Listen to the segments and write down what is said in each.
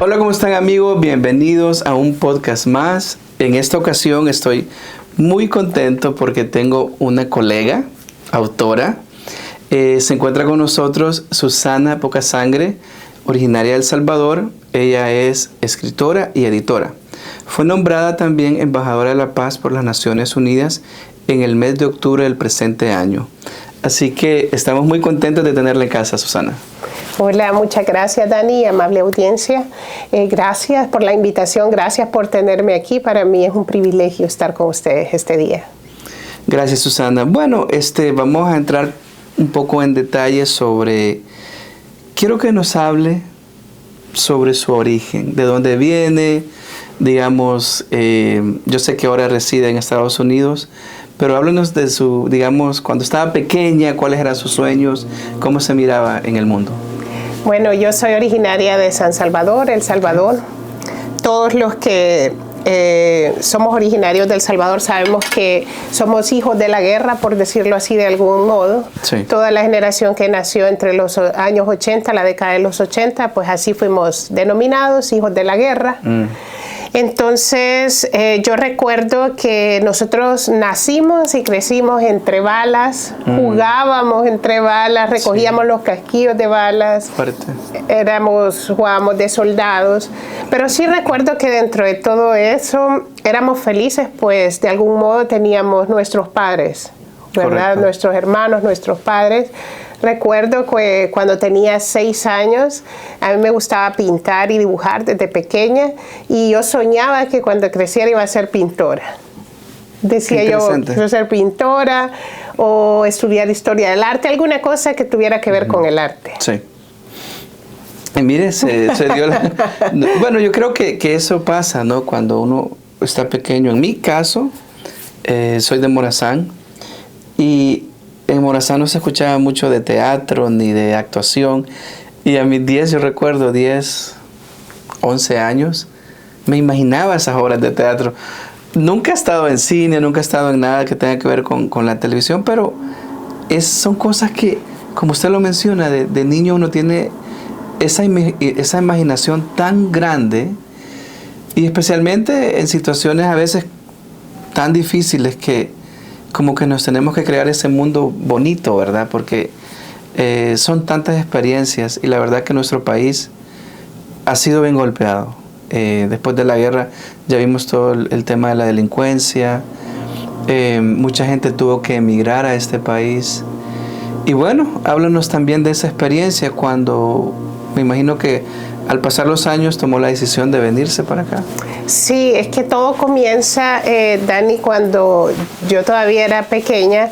Hola, ¿cómo están amigos? Bienvenidos a un podcast más. En esta ocasión estoy muy contento porque tengo una colega, autora. Se encuentra con nosotros Susana Pocasangre, originaria de El Salvador. Ella es escritora y editora. Fue nombrada también embajadora de la paz por las Naciones Unidas en el mes de octubre del presente año. Así que estamos muy contentos de tenerla en casa, Susana. Hola, muchas gracias, Dani, amable audiencia. Gracias por la invitación, gracias por tenerme aquí. Para mí es un privilegio estar con ustedes este día. Gracias, Susana. Bueno, vamos a entrar un poco en detalle sobre... Quiero que nos hable sobre su origen, de dónde viene, digamos, yo sé que ahora reside en Estados Unidos, pero háblenos de su, digamos, cuando estaba pequeña, cuáles eran sus sueños, cómo se miraba en el mundo. Bueno, yo soy originaria de San Salvador, El Salvador. Todos los que somos originarios de El Salvador sabemos que somos hijos de la guerra, por decirlo así de algún modo. Sí. Toda la generación que nació entre los años 80, la década de los 80, pues así fuimos denominados, hijos de la guerra. Entonces, yo recuerdo que nosotros nacimos y crecimos entre balas, jugábamos entre balas, recogíamos los casquillos de balas, jugábamos de soldados, pero sí recuerdo que dentro de todo eso éramos felices, pues de algún modo teníamos nuestros padres, ¿verdad? Correcto. Nuestros hermanos, nuestros padres. Recuerdo que cuando tenía 6 años, a mí me gustaba pintar y dibujar desde pequeña, y yo soñaba que cuando creciera iba a ser pintora. Decía yo, quiero ser pintora o estudiar historia del arte, alguna cosa que tuviera que ver con el arte. Sí. Y mire, se dio la... Bueno, yo creo que eso pasa, ¿no? Cuando uno está pequeño. En mi caso, soy de Morazán, y en Morazán no se escuchaba mucho de teatro ni de actuación. Y a mis 10, yo recuerdo, 10, 11 años, me imaginaba esas obras de teatro. Nunca he estado en cine, nunca he estado en nada que tenga que ver con la televisión, pero son cosas que, como usted lo menciona, de niño uno tiene esa imaginación tan grande, y especialmente en situaciones a veces tan difíciles que como que nos tenemos que crear ese mundo bonito, ¿verdad? Porque son tantas experiencias, y la verdad que nuestro país ha sido bien golpeado. Después de la guerra ya vimos todo el tema de la delincuencia, mucha gente tuvo que emigrar a este país. Y bueno, háblanos también de esa experiencia cuando, me imagino que al pasar los años tomó la decisión de venirse para acá. Sí, es que todo comienza, Dani, cuando yo todavía era pequeña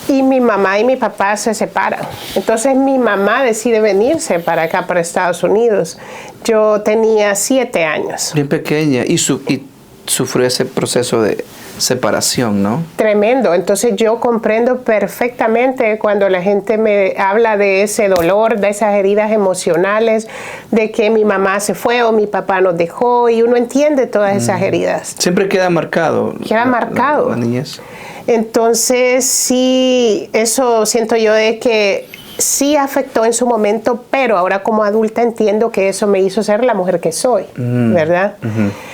y mi mamá y mi papá se separan. Entonces mi mamá decide venirse para acá, para Estados Unidos. Yo tenía 7 años. Bien pequeña, y sufrió ese proceso de separación, ¿no? Tremendo. Entonces yo comprendo perfectamente cuando la gente me habla de ese dolor, de esas heridas emocionales, de que mi mamá se fue o mi papá nos dejó, y uno entiende todas esas heridas. Siempre queda marcado. Queda marcado. La niñez. Entonces sí, eso siento yo de que sí afectó en su momento, pero ahora como adulta entiendo que eso me hizo ser la mujer que soy, ¿verdad?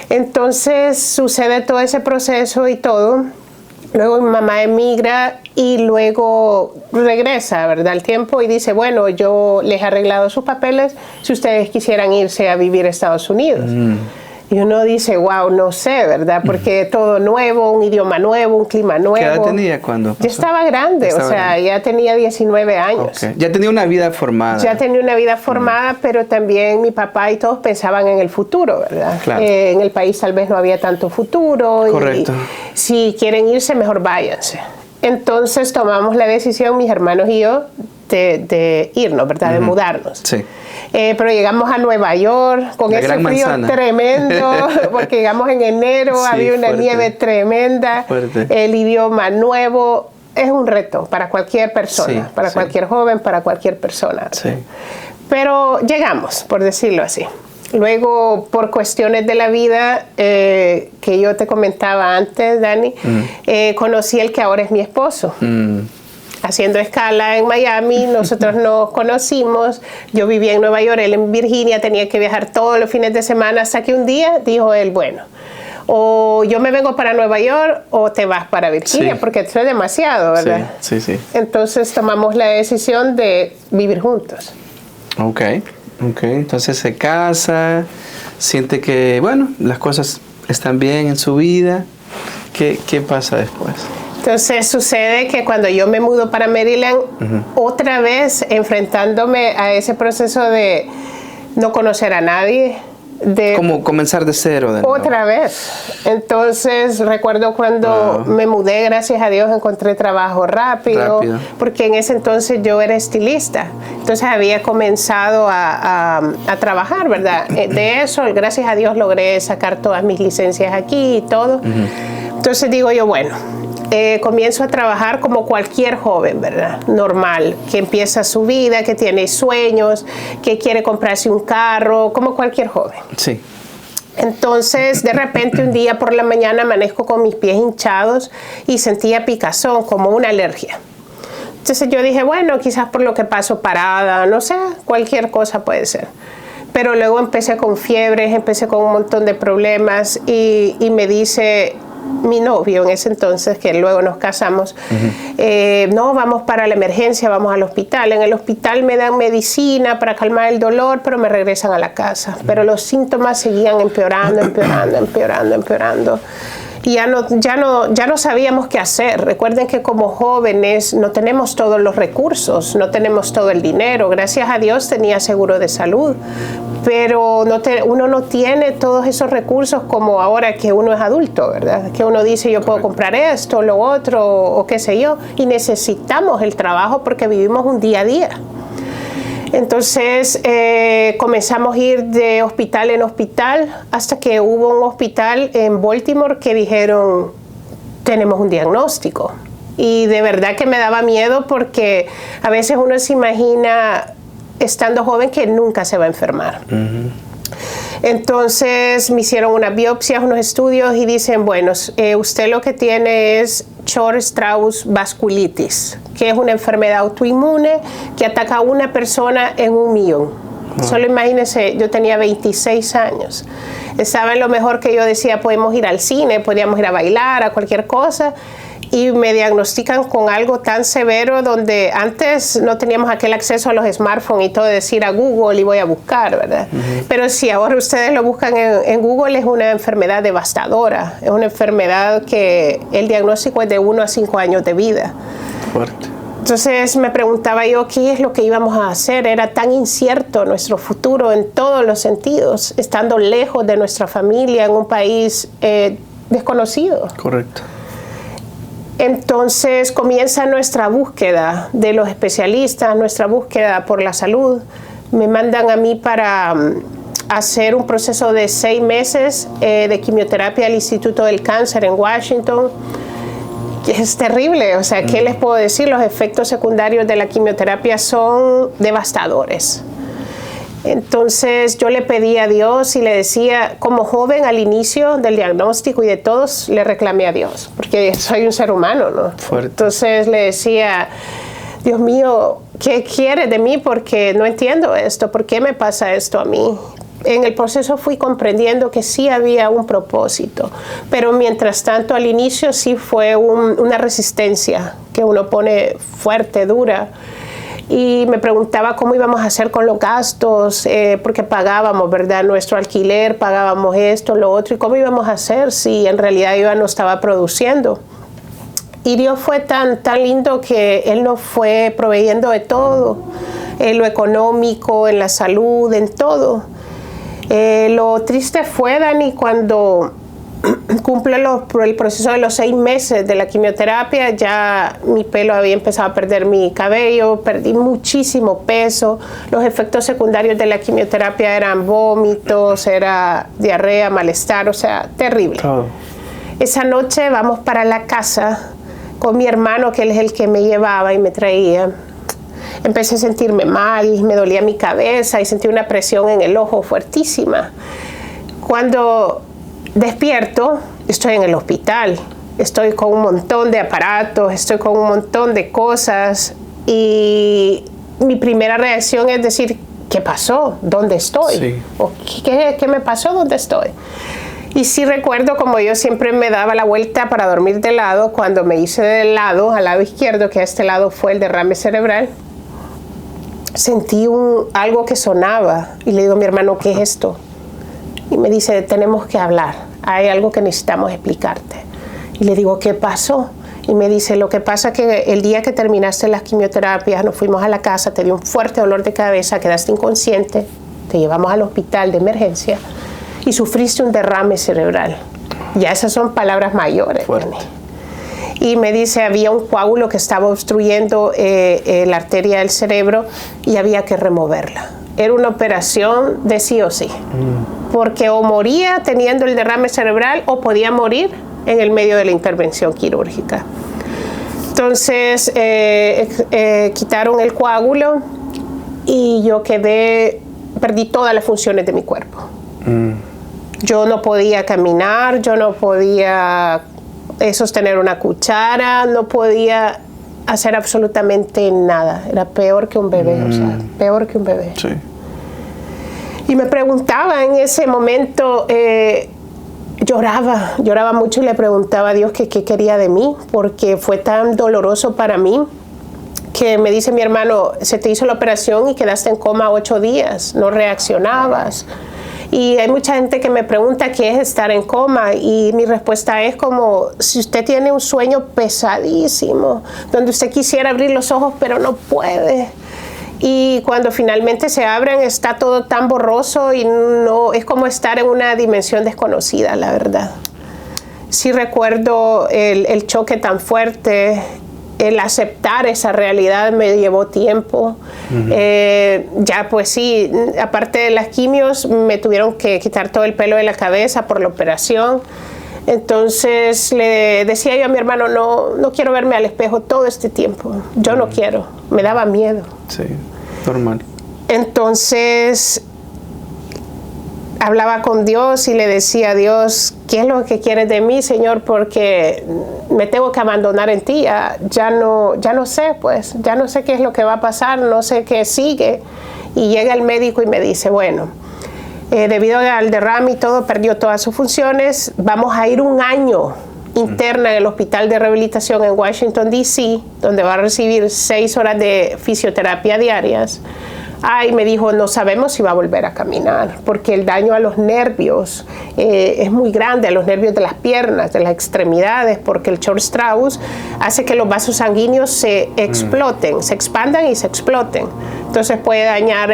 Entonces sucede todo ese proceso y todo. Luego mi mamá emigra y luego regresa, ¿verdad? Al tiempo, y dice, bueno, yo les he arreglado sus papeles si ustedes quisieran irse a vivir a Estados Unidos. Y uno dice, wow, no sé, ¿verdad? Porque todo nuevo, un idioma nuevo, un clima nuevo. ¿Qué edad tenía cuando pasó? Ya estaba grande, ya tenía 19 años. Okay. Ya tenía una vida formada. Ya tenía una vida formada, pero también mi papá y todos pensaban en el futuro, ¿verdad? Claro. En el país tal vez no había tanto futuro. Correcto. Y si quieren irse, mejor váyanse. Entonces tomamos la decisión, mis hermanos y yo, de irnos, ¿verdad? De mudarnos. Sí. Pero llegamos a Nueva York con ese frío tremendo, porque llegamos en enero, sí, había una nieve tremenda, el idioma nuevo. Es un reto para cualquier persona, para cualquier joven, para cualquier persona. Sí. Pero llegamos, por decirlo así. Luego, por cuestiones de la vida, que yo te comentaba antes, Dani, conocí el que ahora es mi esposo. haciendo escala en Miami, nosotros nos conocimos, yo vivía en Nueva York, él en Virginia, tenía que viajar todos los fines de semana, hasta que un día dijo él, bueno, o yo me vengo para Nueva York o te vas para Virginia, porque esto es demasiado, ¿verdad? Sí, sí, sí. Entonces tomamos la decisión de vivir juntos. Ok. Entonces se casa, siente que, bueno, las cosas están bien en su vida. ¿Qué pasa después? Entonces sucede que cuando yo me mudo para Maryland, otra vez enfrentándome a ese proceso de no conocer a nadie, de como comenzar de cero. Otra vez. Entonces recuerdo cuando me mudé, gracias a Dios encontré trabajo rápido, porque en ese entonces yo era estilista. Entonces había comenzado a trabajar, ¿verdad? De eso, gracias a Dios, logré sacar todas mis licencias aquí y todo. Entonces digo yo, bueno, comienzo a trabajar como cualquier joven, ¿verdad? Normal, que empieza su vida, que tiene sueños, que quiere comprarse un carro, como cualquier joven. Sí. Entonces, de repente, un día por la mañana amanezco con mis pies hinchados y sentía picazón, como una alergia. Entonces yo dije, bueno, quizás por lo que paso parada, no sé, cualquier cosa puede ser. Pero luego empecé con fiebres, empecé con un montón de problemas y me dice mi novio en ese entonces, que luego nos casamos, no, vamos para la emergencia, vamos al hospital. En el hospital me dan medicina para calmar el dolor, pero me regresan a la casa. Pero los síntomas seguían empeorando. Y ya no sabíamos qué hacer. Recuerden que como jóvenes no tenemos todos los recursos, no tenemos todo el dinero. Gracias a Dios tenía seguro de salud, pero uno no tiene todos esos recursos como ahora que uno es adulto, ¿verdad? Que uno dice, yo puedo comprar esto, lo otro, o qué sé yo. Y necesitamos el trabajo porque vivimos un día a día. Entonces comenzamos a ir de hospital en hospital hasta que hubo un hospital en Baltimore que dijeron, tenemos un diagnóstico. Y de verdad que me daba miedo porque a veces uno se imagina, estando joven, que nunca se va a enfermar. Entonces me hicieron unas biopsias, unos estudios y dicen, bueno, usted lo que tiene es Short-Strauss vasculitis, que es una enfermedad autoinmune que ataca a una persona en 1 millón. Solo imagínense, yo tenía 26 años. Estaba en lo mejor que yo decía, podemos ir al cine, podíamos ir a bailar, a cualquier cosa. Y me diagnostican con algo tan severo donde antes no teníamos aquel acceso a los smartphones y todo, decir a Google y voy a buscar, ¿verdad? Pero si ahora ustedes lo buscan en Google, es una enfermedad devastadora. Es una enfermedad que el diagnóstico es de 1 a 5 años de vida. Fuerte. Entonces me preguntaba yo qué es lo que íbamos a hacer. Era tan incierto nuestro futuro en todos los sentidos, estando lejos de nuestra familia en un país desconocido. Correcto. Entonces comienza nuestra búsqueda de los especialistas, nuestra búsqueda por la salud. Me mandan a mí para hacer un proceso de 6 meses de quimioterapia al Instituto del Cáncer en Washington. Es terrible, o sea, ¿qué les puedo decir? Los efectos secundarios de la quimioterapia son devastadores. Entonces yo le pedí a Dios y le decía, como joven al inicio del diagnóstico y de todos, le reclamé a Dios, porque soy un ser humano, ¿no? Fuerte. Entonces le decía, Dios mío, ¿qué quieres de mí? Porque no entiendo esto, ¿por qué me pasa esto a mí? En el proceso fui comprendiendo que sí había un propósito, pero mientras tanto al inicio sí fue una resistencia que uno pone fuerte, dura. Y me preguntaba cómo íbamos a hacer con los gastos, porque pagábamos, ¿verdad? Nuestro alquiler, pagábamos esto, lo otro, y cómo íbamos a hacer si en realidad yo no estaba produciendo. Y Dios fue tan lindo que Él nos fue proveyendo de todo, en lo económico, en la salud, en todo. Lo triste fue, Dani, cuando cumple el proceso de los 6 meses de la quimioterapia, ya mi pelo había empezado a perder mi cabello, perdí muchísimo peso. Los efectos secundarios de la quimioterapia eran vómitos, era diarrea, malestar, o sea, terrible. Oh. Esa noche vamos para la casa con mi hermano, que él es el que me llevaba y me traía. Empecé a sentirme mal, me dolía mi cabeza y sentí una presión en el ojo fuertísima. Cuando despierto, estoy en el hospital estoy con un montón de aparatos, estoy con un montón de cosas y mi primera reacción es decir, ¿qué pasó? ¿Dónde estoy? Sí. ¿O qué me pasó? ¿Dónde estoy? Y sí recuerdo como yo siempre me daba la vuelta para dormir de lado, cuando me hice de lado, al lado izquierdo, que a este lado fue el derrame cerebral, sentí algo que sonaba y le digo a mi hermano, ¿qué es esto? Y me dice, tenemos que hablar, hay algo que necesitamos explicarte. Y le digo, ¿qué pasó? Y me dice, lo que pasa es que el día que terminaste las quimioterapias, nos fuimos a la casa, te dio un fuerte dolor de cabeza, quedaste inconsciente, te llevamos al hospital de emergencia y sufriste un derrame cerebral. Ya esas son palabras mayores. Y me dice, había un coágulo que estaba obstruyendo la arteria del cerebro y había que removerla. Era una operación de sí o sí. Porque o moría teniendo el derrame cerebral o podía morir en el medio de la intervención quirúrgica. Entonces, quitaron el coágulo y yo perdí todas las funciones de mi cuerpo. Yo no podía caminar, yo no podía sostener una cuchara, no podía hacer absolutamente nada. Era peor que un bebé, o sea, peor que un bebé. Sí. Y me preguntaba en ese momento, lloraba mucho y le preguntaba a Dios qué quería de mí, porque fue tan doloroso para mí que me dice mi hermano, se te hizo la operación y quedaste en coma 8 días, no reaccionabas. Y hay mucha gente que me pregunta qué es estar en coma y mi respuesta es como si usted tiene un sueño pesadísimo, donde usted quisiera abrir los ojos pero no puede. Y cuando finalmente se abren está todo tan borroso y no es como estar en una dimensión desconocida, la verdad. Sí recuerdo el choque tan fuerte. El aceptar esa realidad me llevó tiempo. Ya pues sí, aparte de las quimios, me tuvieron que quitar todo el pelo de la cabeza por la operación. Entonces le decía yo a mi hermano, no quiero verme al espejo todo este tiempo. Yo no quiero, me daba miedo. Sí, normal. Entonces hablaba con Dios y le decía a Dios, ¿qué es lo que quieres de mí, Señor? Porque me tengo que abandonar en ti, ya no sé, pues, ya no sé qué es lo que va a pasar, no sé qué sigue. Y llega el médico y me dice, bueno, debido al derrame y todo, perdió todas sus funciones, vamos a ir un año interna en el hospital de rehabilitación en Washington, D.C., donde va a recibir 6 horas de fisioterapia diarias. Me dijo, no sabemos si va a volver a caminar, porque el daño a los nervios es muy grande, a los nervios de las piernas, de las extremidades, porque el short Strauss hace que los vasos sanguíneos se exploten, se expandan y se exploten. Entonces puede dañar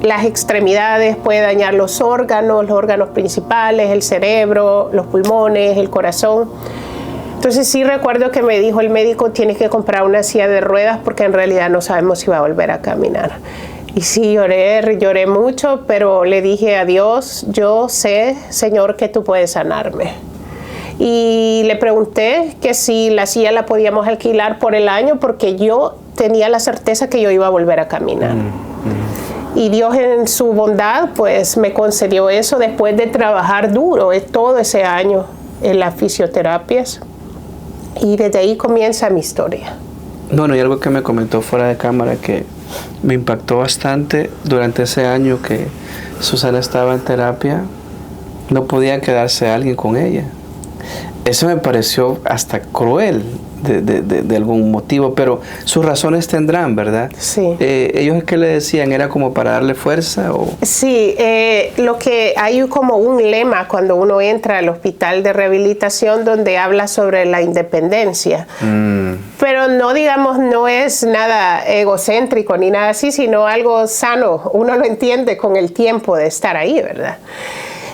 las extremidades, puede dañar los órganos principales, el cerebro, los pulmones, el corazón. Entonces sí recuerdo que me dijo el médico, tienes que comprar una silla de ruedas porque en realidad no sabemos si va a volver a caminar. Y sí, lloré mucho, pero le dije a Dios, yo sé, Señor, que tú puedes sanarme. Y le pregunté que si la silla la podíamos alquilar por el año porque yo tenía la certeza que yo iba a volver a caminar. Y Dios en su bondad pues me concedió eso después de trabajar duro todo ese año en las fisioterapias. Y desde ahí comienza mi historia. Bueno, y algo que me comentó fuera de cámara que me impactó bastante durante ese año que Susana estaba en terapia, no podía quedarse alguien con ella. Eso me pareció hasta cruel de algún motivo, pero sus razones tendrán, ¿verdad? Sí. ¿Ellos qué le decían? ¿Era como para darle fuerza? ¿O? Sí, lo que hay como un lema cuando uno entra al hospital de rehabilitación donde habla sobre la independencia. Pero no, digamos, no es nada egocéntrico ni nada así, sino algo sano. Uno lo entiende con el tiempo de estar ahí, ¿verdad?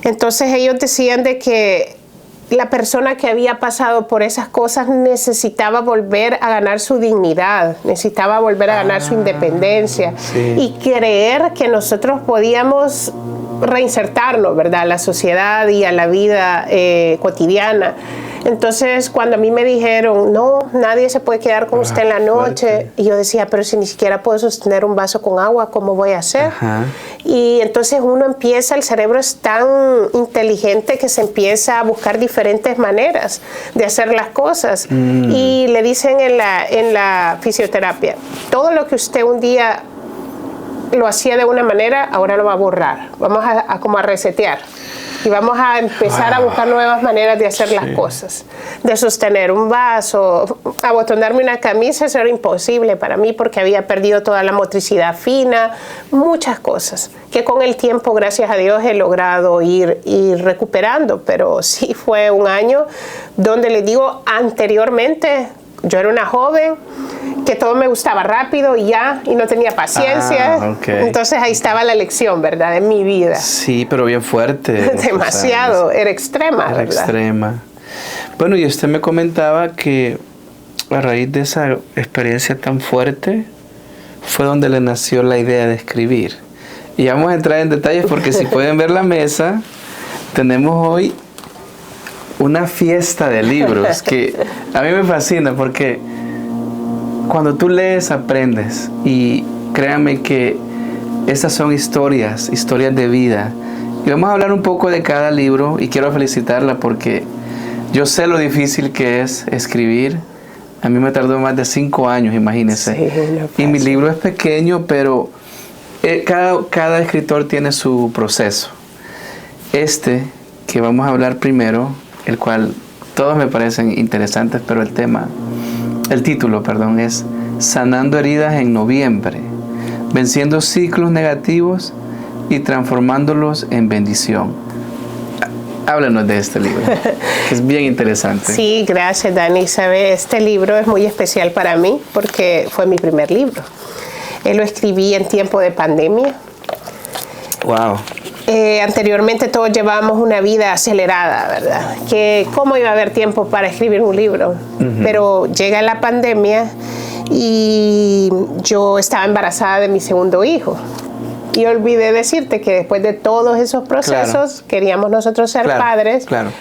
Entonces ellos decían de que la persona que había pasado por esas cosas necesitaba volver a ganar su dignidad, necesitaba volver a ganar su independencia y creer que nosotros podíamos reinsertarnos, ¿verdad?, a la sociedad y a la vida cotidiana. Entonces, cuando a mí me dijeron, no, nadie se puede quedar con usted en la noche, fuerte. y yo decía, pero si ni siquiera puedo sostener un vaso con agua, ¿cómo voy a hacer? Ajá. Y entonces uno empieza, el cerebro es tan inteligente que se empieza a buscar diferentes maneras de hacer las cosas. Y le dicen en la fisioterapia, todo lo que usted un día lo hacía de una manera, ahora lo va a borrar. Vamos a como a resetear. Y vamos a empezar a buscar nuevas maneras de hacer las cosas. De sostener un vaso, abotonarme una camisa, eso era imposible para mí porque había perdido toda la motricidad fina, muchas cosas que con el tiempo, gracias a Dios, he logrado ir recuperando. Pero sí fue un año donde les digo, anteriormente, yo era una joven que todo me gustaba rápido y no tenía paciencia. Okay. Entonces ahí estaba la lección, ¿verdad? En mi vida. Sí, pero bien fuerte. Demasiado, era extrema, era ¿verdad? Extrema. Bueno, y usted me comentaba que a raíz de esa experiencia tan fuerte fue donde le nació la idea de escribir. Y vamos a entrar en detalles porque si pueden ver la mesa, tenemos hoy una fiesta de libros que a mí me fascina porque cuando tú lees aprendes, y créanme que estas son historias de vida, y vamos a hablar un poco de cada libro y quiero felicitarla porque yo sé lo difícil que es escribir. A mí me tardó más de 5 años, imagínense. Sí, y mi libro es pequeño, pero cada escritor tiene su proceso. Este que vamos a hablar primero, el cual todos me parecen interesantes, pero el título, es Sanando heridas en noviembre, venciendo ciclos negativos y transformándolos en bendición. Háblanos de este libro, que es bien interesante. Sí, gracias, Dani. Sabe, este libro es muy especial para mí porque fue mi primer libro. Lo escribí en tiempo de pandemia. Wow. Anteriormente todos llevábamos una vida acelerada, ¿verdad? Que cómo iba a haber tiempo para escribir un libro. Pero llega la pandemia y yo estaba embarazada de mi segundo hijo. Y olvidé decirte que después de todos esos procesos queríamos nosotros ser padres. Claro.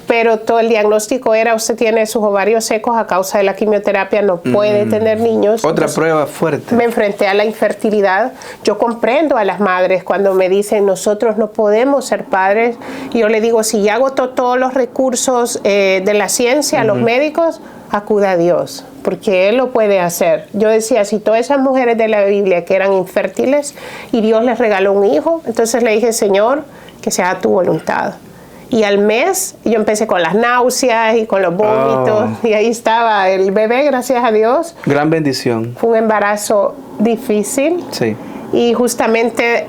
Pero todo el diagnóstico era, usted tiene sus ovarios secos a causa de la quimioterapia, no puede tener niños. Otra prueba fuerte. Me enfrenté a la infertilidad. Yo comprendo a las madres cuando me dicen, nosotros no podemos ser padres. Y yo le digo, si ya agotó todos los recursos de la ciencia, los médicos, acuda a Dios, porque Él lo puede hacer. Yo decía, si todas esas mujeres de la Biblia que eran infértiles y Dios les regaló un hijo, entonces le dije, Señor, que sea tu voluntad. Y al mes yo empecé con las náuseas y con los vómitos y ahí estaba el bebé, gracias a Dios. Gran bendición. Fue un embarazo difícil. Sí. Y justamente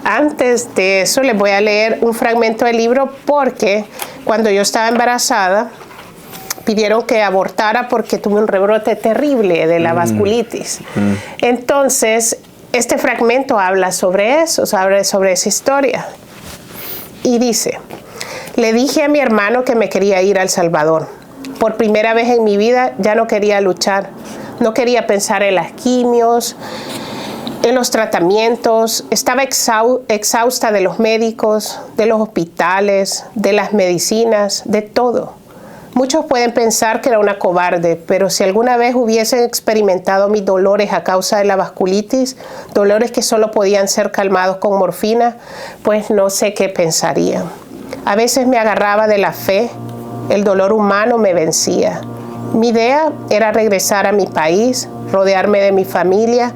antes de eso les voy a leer un fragmento del libro porque cuando yo estaba embarazada pidieron que abortara porque tuve un rebrote terrible de la vasculitis. Entonces, este fragmento habla sobre eso, habla sobre esa historia. Y dice, le dije a mi hermano que me quería ir a El Salvador. Por primera vez en mi vida ya no quería luchar. No quería pensar en las quimios, en los tratamientos. Estaba exhausta de los médicos, de los hospitales, de las medicinas, de todo. Muchos pueden pensar que era una cobarde, pero si alguna vez hubiesen experimentado mis dolores a causa de la vasculitis, dolores que solo podían ser calmados con morfina, pues no sé qué pensarían. A veces me agarraba de la fe, el dolor humano me vencía. Mi idea era regresar a mi país, rodearme de mi familia,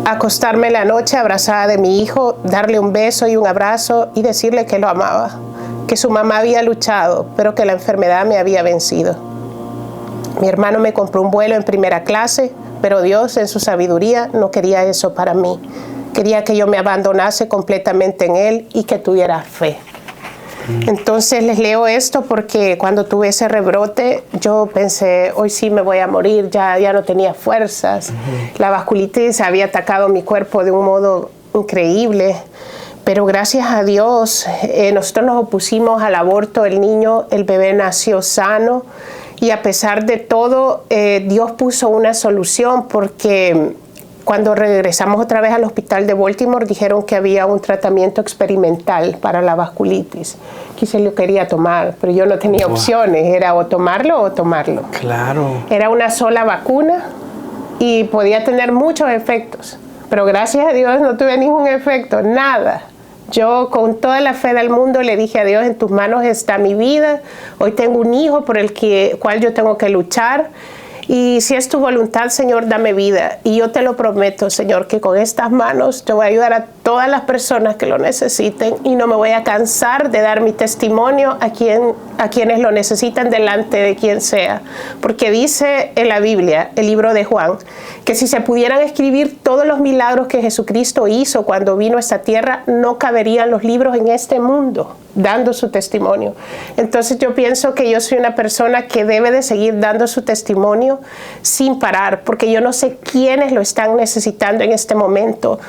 acostarme la noche abrazada de mi hijo, darle un beso y un abrazo y decirle que lo amaba, que su mamá había luchado, pero que la enfermedad me había vencido. Mi hermano me compró un vuelo en primera clase, pero Dios en su sabiduría no quería eso para mí. Quería que yo me abandonase completamente en Él y que tuviera fe. Entonces les leo esto porque cuando tuve ese rebrote yo pensé, hoy sí me voy a morir, ya no tenía fuerzas. La vasculitis había atacado mi cuerpo de un modo increíble. Pero gracias a Dios, nosotros nos opusimos al aborto del niño, el bebé nació sano y a pesar de todo, Dios puso una solución porque cuando regresamos otra vez al hospital de Baltimore, dijeron que había un tratamiento experimental para la vasculitis, que se lo quería tomar, pero yo no tenía opciones, era o tomarlo o tomarlo. Claro. Era una sola vacuna y podía tener muchos efectos, pero gracias a Dios no tuve ningún efecto, nada. Yo con toda la fe del mundo le dije a Dios, en tus manos está mi vida, hoy tengo un hijo por el cual yo tengo que luchar, y si es tu voluntad, Señor, dame vida. Y yo te lo prometo, Señor, que con estas manos te voy a ayudar a todas las personas que lo necesiten y no me voy a cansar de dar mi testimonio a quienes lo necesitan delante de quien sea. Porque dice en la Biblia, el libro de Juan, que si se pudieran escribir todos los milagros que Jesucristo hizo cuando vino a esta tierra, no caberían los libros en este mundo dando su testimonio. Entonces yo pienso que yo soy una persona que debe de seguir dando su testimonio sin parar, porque yo no sé quiénes lo están necesitando en este momento.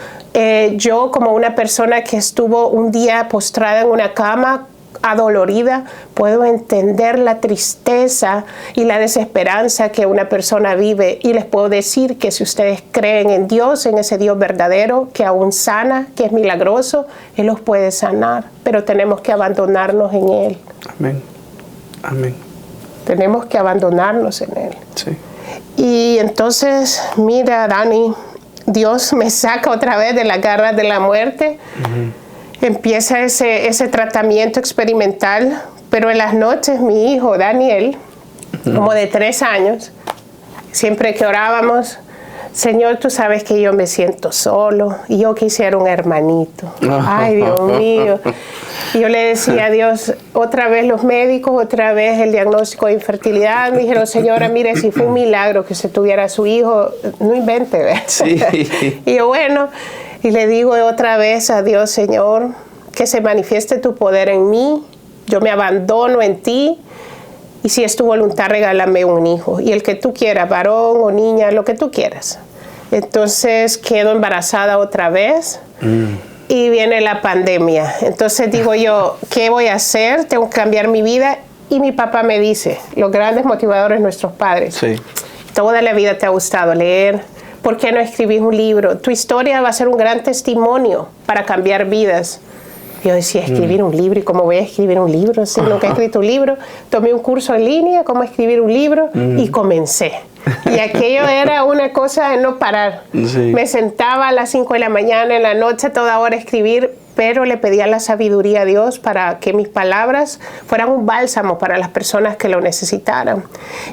Yo, como una persona que estuvo un día postrada en una cama, adolorida, puedo entender la tristeza y la desesperanza que una persona vive, y les puedo decir que si ustedes creen en Dios, en ese Dios verdadero que aún sana, que es milagroso, Él los puede sanar, pero tenemos que abandonarnos en Él. Amén. Amén. Tenemos que abandonarnos en Él. Sí. Y entonces, mira, Dani, Dios me saca otra vez de las garras de la muerte. Empieza ese tratamiento experimental, pero en las noches mi hijo Daniel, como de 3 años, siempre que orábamos, Señor, tú sabes que yo me siento solo y yo quisiera un hermanito. Ay, Dios mío. Y yo le decía a Dios, otra vez los médicos, otra vez el diagnóstico de infertilidad. Me dijeron, señora, mire, si fue un milagro que se tuviera su hijo, no invente, ¿ves? Sí. Y yo, bueno, y le digo otra vez a Dios, Señor, que se manifieste tu poder en mí, yo me abandono en ti, y si es tu voluntad, regálame un hijo, y el que tú quieras, varón o niña, lo que tú quieras. Entonces quedo embarazada otra vez, y viene la pandemia. Entonces digo yo, ¿qué voy a hacer? Tengo que cambiar mi vida, y mi papá me dice, los grandes motivadores, nuestros padres, Sí. toda la vida te ha gustado leer, ¿por qué no escribís un libro? Tu historia va a ser un gran testimonio para cambiar vidas. Yo decía, escribir un libro, ¿y cómo voy a escribir un libro? Si nunca he escrito un libro. Tomé un curso en línea, cómo escribir un libro, y comencé. Y aquello era una cosa de no parar. Sí. Me sentaba a las 5 de la mañana, en la noche, toda hora a escribir, pero le pedía la sabiduría a Dios para que mis palabras fueran un bálsamo para las personas que lo necesitaran.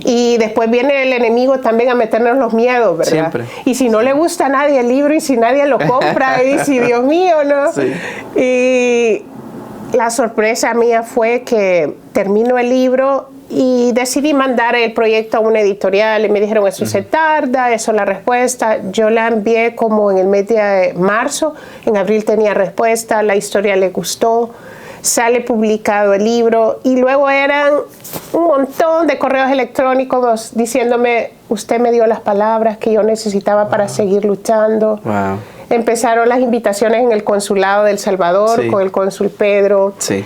Y después viene el enemigo también a meternos los miedos, ¿verdad? Siempre. Y si no le gusta a nadie el libro, y si nadie lo compra, y si Dios mío, ¿no? Sí. Y la sorpresa mía fue que termino el libro y decidí mandar el proyecto a una editorial, y me dijeron, eso se tarda, eso es la respuesta. Yo la envié como en el mes de marzo, en abril tenía respuesta, la historia le gustó, sale publicado el libro, y luego eran un montón de correos electrónicos diciéndome, usted me dio las palabras que yo necesitaba para seguir luchando. Wow. Empezaron las invitaciones en el consulado de El Salvador, Sí. con el cónsul Pedro. Sí.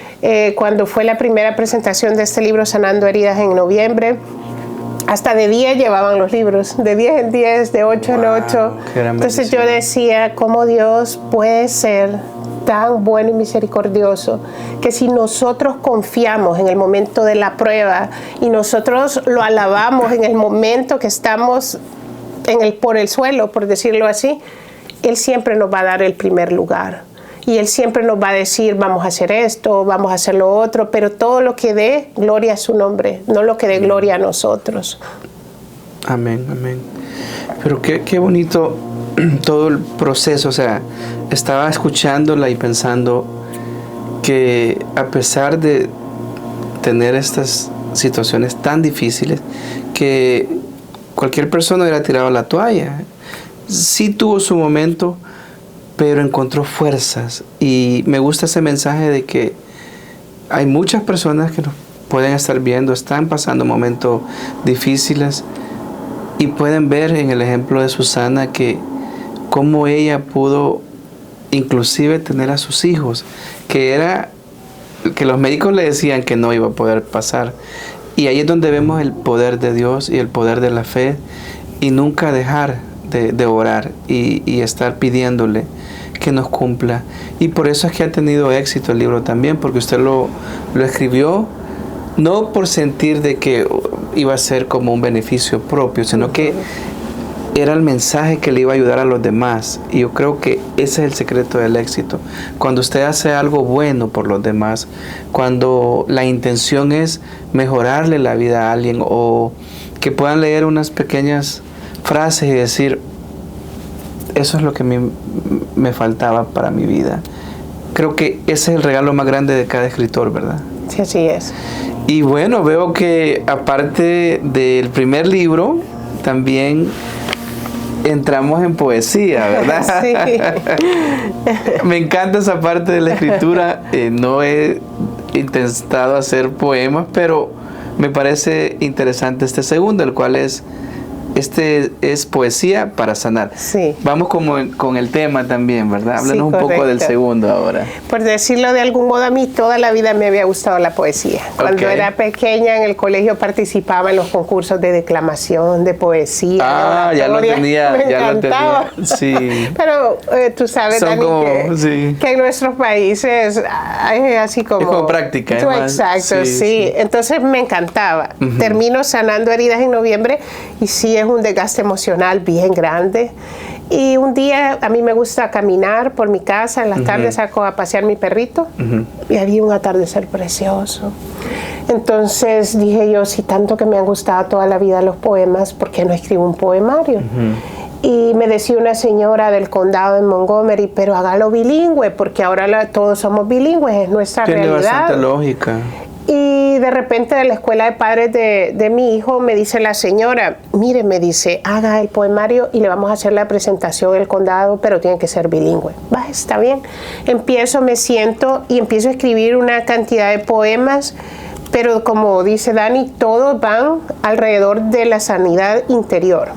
Cuando fue la primera presentación de este libro, Sanando Heridas, en noviembre, hasta de 10 llevaban los libros, de 10 en 10, de 8 en 8. Qué gran Entonces yo bendición. decía, ¿cómo Dios puede ser tan bueno y misericordioso que si nosotros confiamos en el momento de la prueba y nosotros lo alabamos en el momento que estamos por el suelo, por decirlo así, Él siempre nos va a dar el primer lugar? Y Él siempre nos va a decir, vamos a hacer esto, vamos a hacer lo otro, pero todo lo que dé gloria a su nombre, no lo que dé gloria a nosotros. Amén, amén. Pero qué bonito todo el proceso. O sea, estaba escuchándola y pensando que a pesar de tener estas situaciones tan difíciles, que cualquier persona hubiera tirado la toalla. Sí tuvo su momento, pero encontró fuerzas. Y me gusta ese mensaje de que hay muchas personas que nos pueden estar viendo, están pasando momentos difíciles, y pueden ver en el ejemplo de Susana que cómo ella pudo inclusive tener a sus hijos, que los médicos le decían que no iba a poder pasar. Y ahí es donde vemos el poder de Dios y el poder de la fe, y nunca dejar de orar y estar pidiéndole que nos cumpla. Y por eso es que ha tenido éxito el libro también, porque usted lo escribió no por sentir de que iba a ser como un beneficio propio, sino que era el mensaje que le iba a ayudar a los demás. Y yo creo que ese es el secreto del éxito. Cuando usted hace algo bueno por los demás, cuando la intención es mejorarle la vida a alguien, o que puedan leer unas pequeñas frases y decir, eso es lo que me faltaba para mi vida. Creo que ese es el regalo más grande de cada escritor, ¿verdad? Sí, así es. Y bueno, veo que aparte del primer libro, también entramos en poesía, ¿verdad? Sí. Me encanta esa parte de la escritura. No he intentado hacer poemas, pero me parece interesante este segundo, el cual es poesía para sanar. Sí. Vamos con el tema también, ¿verdad? Háblanos Sí, un poco del segundo ahora. Por decirlo de algún modo, a mí toda la vida me había gustado la poesía. Cuando era pequeña en el colegio participaba en los concursos de declamación, de poesía. Ah, ya lo tenía. Me encantaba. Sí. Pero tú sabes, Dani, que en nuestros países es así como... Es como práctica. Exacto, sí. Entonces me encantaba. Termino sanando heridas en noviembre y sí es un desgaste emocional bien grande. Y un día a mí me gusta caminar por mi casa, en las tardes saco a pasear mi perrito y había un atardecer precioso. Entonces dije yo, si tanto que me han gustado toda la vida los poemas, ¿por qué no escribo un poemario? Y me decía una señora del condado de Montgomery, pero hágalo bilingüe, porque ahora todos somos bilingües, es nuestra realidad. Tiene bastante lógica. Y de repente de la escuela de padres de mi hijo me dice la señora, mire, me dice, haga el poemario y le vamos a hacer la presentación en el condado, pero tiene que ser bilingüe. Va, está bien. Me siento y empiezo a escribir una cantidad de poemas, pero como dice Dani, todos van alrededor de la sanidad interior.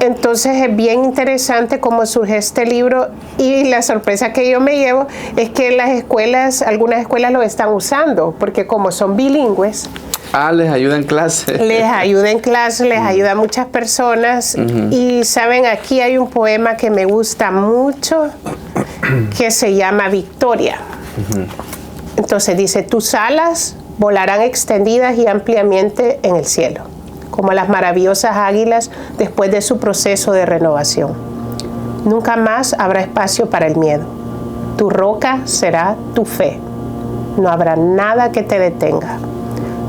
Entonces es bien interesante cómo surge este libro, y la sorpresa que yo me llevo es que las escuelas, algunas escuelas lo están usando, porque como son bilingües. Les ayuda en clase. Les ayuda en clase, les ayuda a muchas personas. Y saben, aquí hay un poema que me gusta mucho, que se llama Victoria. Entonces dice, tus alas volarán extendidas y ampliamente en el cielo, como las maravillosas águilas después de su proceso de renovación. Nunca más habrá espacio para el miedo. Tu roca será tu fe. No habrá nada que te detenga.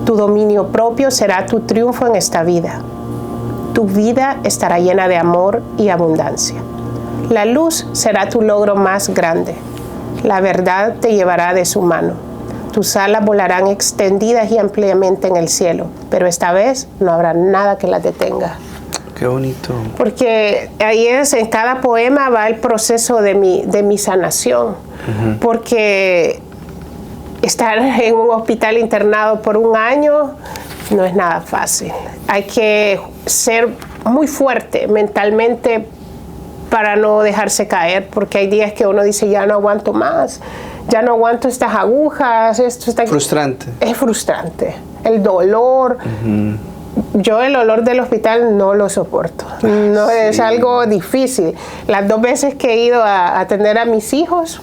Tu dominio propio será tu triunfo en esta vida. Tu vida estará llena de amor y abundancia. La luz será tu logro más grande. La verdad te llevará de su mano. Tus alas volarán extendidas y ampliamente en el cielo, pero esta vez no habrá nada que las detenga. Qué bonito. Porque ahí en cada poema va el proceso de mi sanación. Porque estar en un hospital internado por un año no es nada fácil. Hay que ser muy fuerte mentalmente para no dejarse caer, porque hay días que uno dice, ya no aguanto más. Ya no aguanto estas agujas, esto está... Frustrante. Es frustrante. El dolor. Yo el olor del hospital no lo soporto. No, es algo difícil. Las 2 veces que he ido a atender a mis hijos,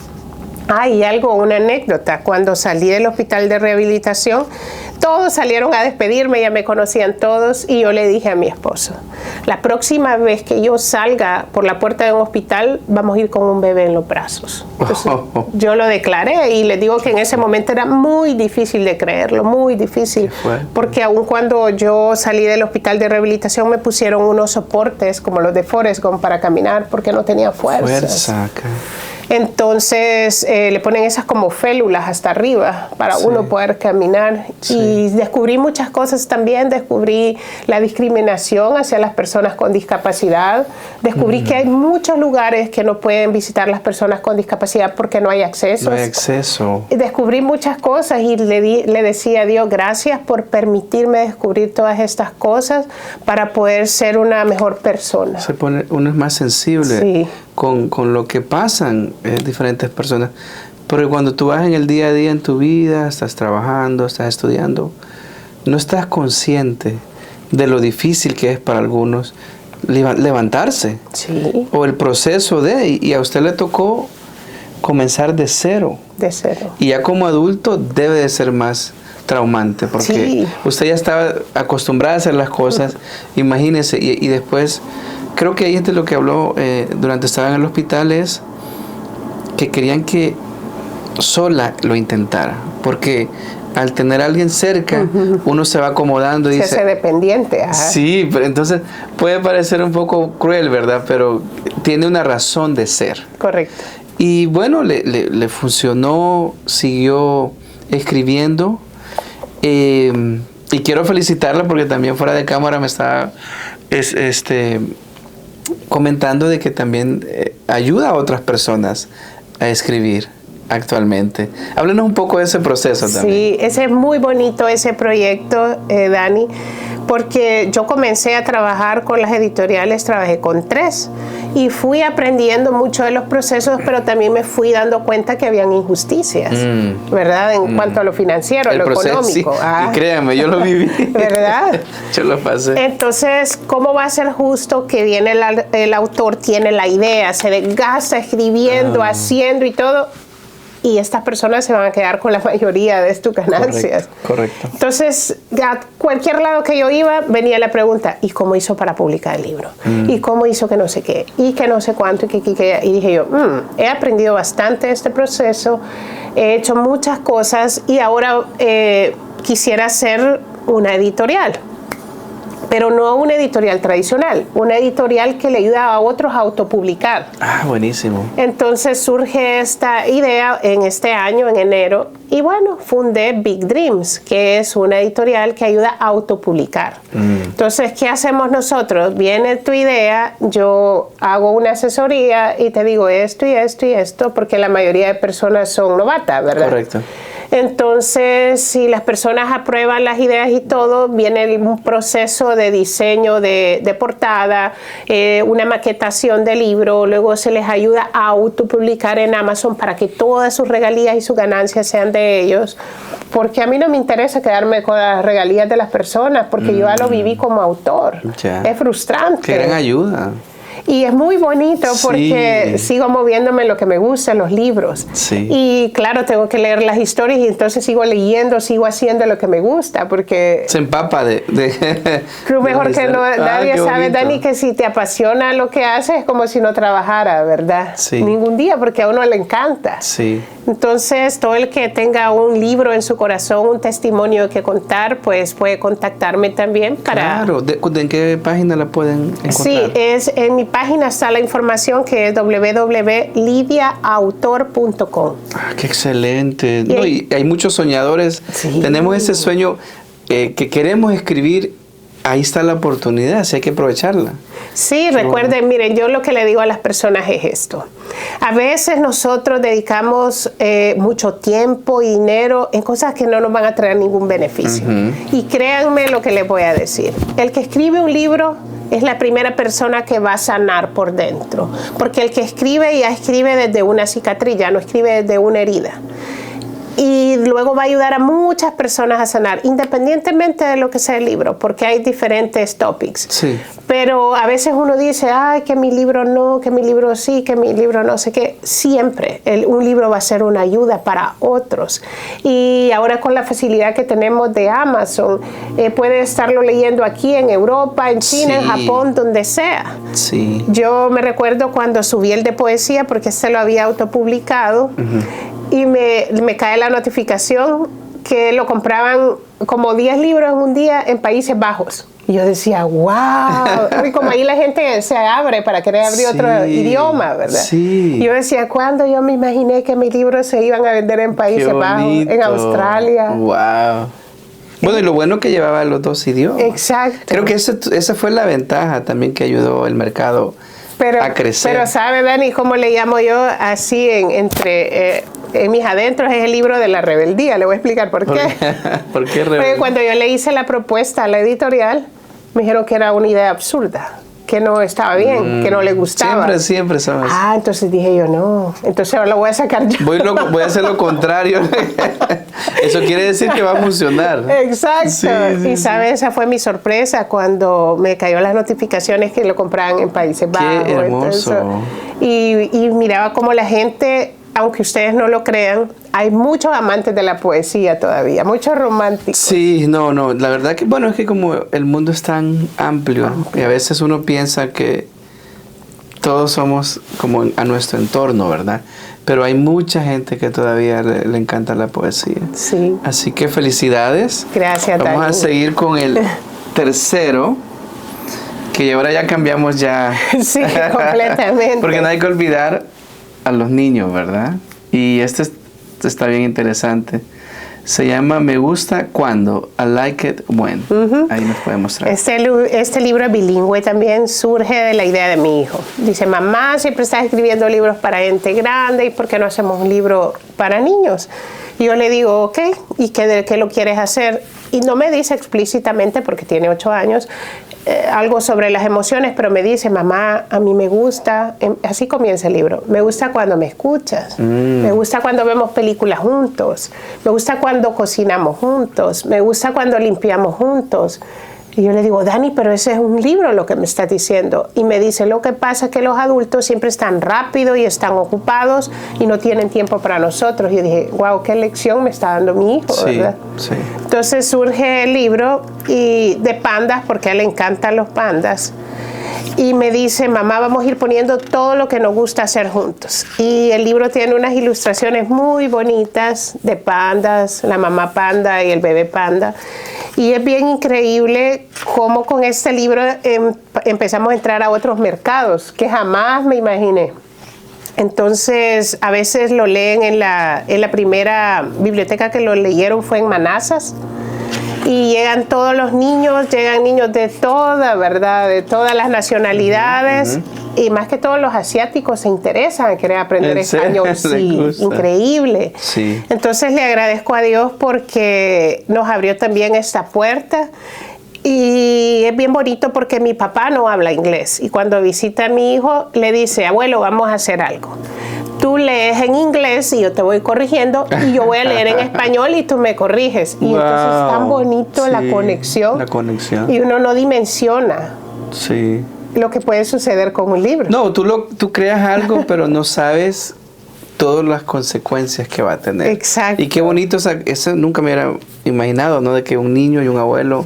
una anécdota. Cuando salí del hospital de rehabilitación, todos salieron a despedirme, ya me conocían todos, y yo le dije a mi esposo, la próxima vez que yo salga por la puerta de un hospital, vamos a ir con un bebé en los brazos. Entonces, yo lo declaré, y les digo que en ese momento era muy difícil de creerlo, muy difícil, porque aun cuando yo salí del hospital de rehabilitación me pusieron unos soportes como los de Forrest Gump para caminar porque no tenía fuerza. Entonces le ponen esas como félulas hasta arriba para uno poder caminar. Y descubrí muchas cosas también. Descubrí la discriminación hacia las personas con discapacidad. Descubrí que hay muchos lugares que no pueden visitar las personas con discapacidad porque no hay acceso. No hay acceso. Descubrí muchas cosas y le decía a Dios, gracias por permitirme descubrir todas estas cosas para poder ser una mejor persona. Uno es más sensible con lo que pasan diferentes personas. Pero cuando tú vas en el día a día en tu vida, estás trabajando, estás estudiando, no estás consciente de lo difícil que es para algunos levantarse. Sí. O el proceso y a usted le tocó comenzar de cero. De cero. Y ya como adulto debe de ser más traumante, porque sí. usted ya estaba acostumbrada a hacer las cosas, imagínese, y después, creo que ahí es de lo que habló durante estaban en el hospital, es que querían que sola lo intara, porque al tener a alguien cerca, uno se va acomodando y se dice... hace dependiente. Ajá. Sí, pero entonces puede parecer un poco cruel, ¿verdad? Pero tiene una razón de ser. Correcto. Y bueno, le funcionó, siguió escribiendo. Y quiero felicitarla porque también fuera de cámara me estaba comentando de que también ayuda a otras personas a escribir actualmente. Háblenos un poco de ese proceso también. Sí, ese es muy bonito ese proyecto, Dani, porque yo comencé a trabajar con las editoriales, trabajé con 3 y fui aprendiendo mucho de los procesos, pero también me fui dando cuenta que habían injusticias, ¿verdad? En cuanto a lo financiero, el lo proceso, económico. Sí. Ah. Y créanme, yo lo viví. ¿Verdad? Yo lo pasé. Entonces, ¿cómo va a ser justo que viene el autor, tiene la idea, se desgasta escribiendo, haciendo y todo? Y estas personas se van a quedar con la mayoría de tus ganancias. Correcto. Entonces, a cualquier lado que yo iba, venía la pregunta, ¿y cómo hizo para publicar el libro? ¿Y cómo hizo que no sé qué? ¿Y que no sé cuánto? Y dije yo, he aprendido bastante de este proceso, he hecho muchas cosas y ahora quisiera hacer una editorial. Pero no una editorial tradicional, una editorial que le ayuda a otros a autopublicar. Ah, buenísimo. Entonces surge esta idea en este año, en enero, y bueno, fundé Big Dreams, que es una editorial que ayuda a autopublicar. Entonces, ¿qué hacemos nosotros? Viene tu idea, yo hago una asesoría y te digo esto y esto y esto, porque la mayoría de personas son novatas, ¿verdad? Correcto. Entonces, si las personas aprueban las ideas y todo, viene un proceso de diseño de portada, una maquetación del libro, luego se les ayuda a autopublicar en Amazon para que todas sus regalías y sus ganancias sean de ellos, porque a mí no me interesa quedarme con las regalías de las personas, porque yo ya lo viví como autor. Ya. Es frustrante. Qué gran ayuda. Y es muy bonito porque sigo moviéndome en lo que me gusta, los libros. Sí. Y claro, tengo que leer las historias y entonces sigo leyendo, sigo haciendo lo que me gusta porque... Se empapa de Creo mejor que nadie sabe, Dani, que si te apasiona lo que haces es como si no trabajara, ¿verdad? Sí. Ningún día, porque a uno le encanta. Sí. Entonces, todo el que tenga un libro en su corazón, un testimonio que contar, pues puede contactarme también para... Claro. ¿En qué página la pueden encontrar? Sí, en mi página está la información que es www.lidiaautor.com. Ah, qué excelente. Y hay muchos soñadores. Sí. Tenemos ese sueño que queremos escribir. Ahí está la oportunidad, así hay que aprovecharla. Sí, recuerden, miren, yo lo que le digo a las personas es esto. A veces nosotros dedicamos mucho tiempo y dinero en cosas que no nos van a traer ningún beneficio. Y créanme lo que les voy a decir. El que escribe un libro es la primera persona que va a sanar por dentro. Porque el que escribe ya escribe desde una cicatriz, ya no escribe desde una herida. Y luego va a ayudar a muchas personas a sanar, independientemente de lo que sea el libro, porque hay diferentes topics. Sí. Pero a veces uno dice, ay, que mi libro no, que mi libro sí, que mi libro no sé qué. Siempre un libro va a ser una ayuda para otros. Y ahora con la facilidad que tenemos de Amazon, puede estarlo leyendo aquí en Europa, en China, en Japón, donde sea. Sí. Yo me recuerdo cuando subí el de poesía, porque este lo había autopublicado, y me cae la notificación que lo compraban como 10 libros en un día en Países Bajos. Y yo decía, wow. Y como ahí la gente se abre para querer abrir otro idioma, ¿verdad? Sí. Y yo decía, ¿cuándo yo me imaginé que mis libros se iban a vender en Países Bajos, en Australia? Wow. Bueno, y lo bueno que llevaba los 2 idiomas. Exacto. Creo que esa fue la ventaja también que ayudó el mercado a crecer. Pero ¿sabe, Dani, cómo le llamo yo así en mis adentros? Es el libro de la rebeldía. Le voy a explicar por qué. ¿Por qué rebeldía? Porque cuando yo le hice la propuesta a la editorial, me dijeron que era una idea absurda. que no estaba bien, que no le gustaba. Siempre son así. Entonces dije yo, no, entonces ahora lo voy a sacar yo. Voy a hacer lo contrario. Eso quiere decir que va a funcionar. Exacto. Sí, y sabes, esa fue mi sorpresa cuando me cayó las notificaciones que lo compraban en Países Bajos. Qué hermoso. Y miraba como la gente, aunque ustedes no lo crean, hay muchos amantes de la poesía todavía, muchos románticos. Sí, no, la verdad que, bueno, es que como el mundo es tan amplio y a veces uno piensa que todos somos como a nuestro entorno, ¿verdad? Pero hay mucha gente que todavía le encanta la poesía. Sí. Así que felicidades. Gracias, Vamos Dani. a seguir con el tercero, que ahora ya cambiamos ya. Sí, completamente. Porque no hay que olvidar a los niños, ¿verdad? Y este está bien interesante. Se llama Me gusta cuando, I like it when. Ahí nos puede mostrar. Este libro bilingüe también surge de la idea de mi hijo. Dice, mamá, siempre estás escribiendo libros para gente grande, ¿y por qué no hacemos un libro para niños? Y yo le digo, ok, ¿y de qué lo quieres hacer? Y no me dice explícitamente, porque tiene 8 años, algo sobre las emociones, pero me dice, mamá, a mí me gusta, así comienza el libro, me gusta cuando me escuchas, me gusta cuando vemos películas juntos, me gusta cuando cocinamos juntos, me gusta cuando limpiamos juntos. Y yo le digo, Dani, pero ese es un libro lo que me estás diciendo. Y me dice, lo que pasa es que los adultos siempre están rápidos y están ocupados y no tienen tiempo para nosotros. Y yo dije, wow, qué lección me está dando mi hijo, ¿verdad? Sí. Entonces surge el libro de pandas, porque a él le encantan los pandas. Y me dice, mamá, vamos a ir poniendo todo lo que nos gusta hacer juntos. Y el libro tiene unas ilustraciones muy bonitas de pandas, la mamá panda y el bebé panda. Y es bien increíble cómo con este libro empezamos a entrar a otros mercados que jamás me imaginé. Entonces, a veces lo leen en la primera biblioteca que lo leyeron fue en Manassas. Y llegan todos los niños, llegan niños de toda, ¿verdad? De todas las nacionalidades. Y más que todos los asiáticos se interesan en querer aprender español. Sí, increíble. Sí. Entonces le agradezco a Dios porque nos abrió también esta puerta. Y es bien bonito porque mi papá no habla inglés. Y cuando visita a mi hijo, le dice, abuelo, vamos a hacer algo. Tú lees en inglés y yo te voy corrigiendo y yo voy a leer en español y tú me corriges. Y entonces es tan bonito la conexión. La conexión. Y uno no dimensiona lo que puede suceder con un libro. No, tú creas algo, pero no sabes todas las consecuencias que va a tener. Exacto. Y qué bonito, eso nunca me hubiera imaginado, ¿no? De que un niño y un abuelo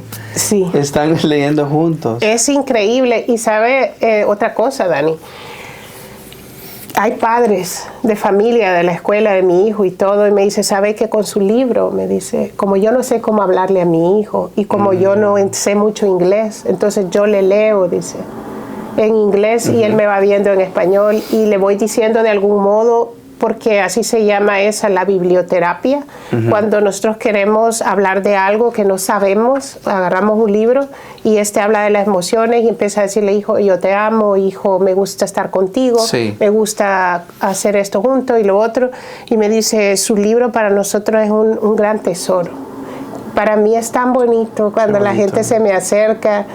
están leyendo juntos. Es increíble. Y sabe otra cosa, Dani. Hay padres de familia de la escuela de mi hijo y todo, y me dice, ¿sabe que con su libro? Me dice, como yo no sé cómo hablarle a mi hijo y como yo no sé mucho inglés, entonces yo le leo, dice, en inglés y él me va viendo en español y le voy diciendo de algún modo, porque así se llama esa, la biblioterapia. Cuando nosotros queremos hablar de algo que no sabemos, agarramos un libro y habla de las emociones y empieza a decirle, hijo, yo te amo, hijo, me gusta estar contigo, me gusta hacer esto junto y lo otro. Y me dice, su libro para nosotros es un gran tesoro. Para mí es tan bonito cuando la gente se me acerca.